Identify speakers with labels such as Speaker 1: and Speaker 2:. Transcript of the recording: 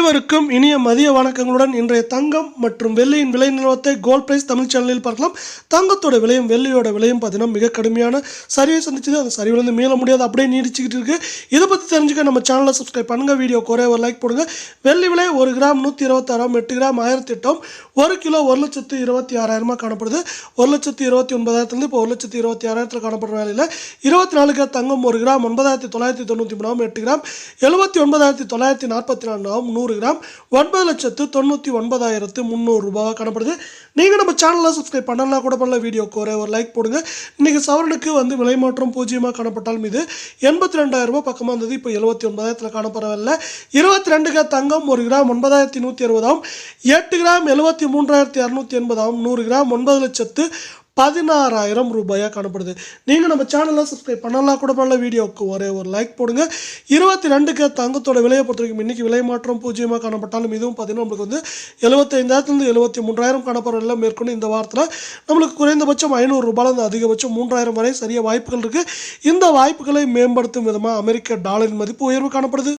Speaker 1: அனைவருக்கும் இனிய மதிய வணக்கங்களுடன் இன்றைய தங்கம் மற்றும் வெள்ளியின் விலை நிலவரத்தை கோல்ட் பிரைஸ் தமிழ் சேனலில் பார்க்கலாம். தங்கத்தோட விலையும் வெள்ளியோட விலையும் பார்த்தீங்கன்னா மிக கடுமையான சரிவை சந்திச்சது. அந்த சரிவிலிருந்து மீள முடியாது, அப்படியே நீடிச்சுக்கிட்டு இருக்கு. இதை பற்றி தெரிஞ்சுக்க நம்ம சேனலை சப்ஸ்கிரைப் பண்ணுங்க, வீடியோ குறைய ஒரு லைக் போடுங்க. வெள்ளி விலை 1 கிராம் 126, 8 கிராம் 1008, 1 கிலோ 1,26,000 காணப்படுது. 1,29,000 இப்போ 1,26,000 காணப்படுற வேலையில் 24 கிராம் தங்கம் 1 கிராம் 9,993, 8 கிராம் 79,944, 100 கிராம் 9,99,300 ரூபாய் காணப்படுது. நீங்கள் நம்ம சேனலை சப்ஸ்கிரைப் பண்ணலாம் கூட பண்ணல, வீடியோக்கு ஒரு லைக் போடுங்க. இன்றைக்கி சவரனுக்கு விலை மாற்றம் 0 காணப்பட்டாலும் இது 82,000 ரூபாய் பக்கமாக இருந்தது. இப்போ 79,000 காணப்படவில்லை. 22 கிராம் தங்கம் 1 கிராம் 9,160, 8 கிராம் 73,280, 100 கிராம் 9,16,000 ரூபாயாக காணப்படுது. நீங்கள் நம்ம சேனலை சப்ஸ்கிரைப் பண்ணலாம் கூட பண்ணல, வீடியோவுக்கு ஒரு லைக் போடுங்க. 22 தங்கத்தோட விலையை பொறுத்த வரைக்கும் இன்றைக்கி விலை மாற்றம் 0 காணப்பட்டாலும் இதுவும் பார்த்தீங்கன்னா நம்மளுக்கு 75,000 73,000 காணப்படுறதில்ல. மேற்கொண்டு இந்த வாரத்தில் நம்மளுக்கு குறைந்தபட்சம் 500 ரூபாயிலிருந்து அதிகபட்சம் 3,000 வரை சரிய வாய்ப்புகள் இருக்குது. இந்த வாய்ப்புகளை மேம்படுத்தும் விதமாக அமெரிக்க டாலரின் மதிப்பு உயர்வு காணப்படுது.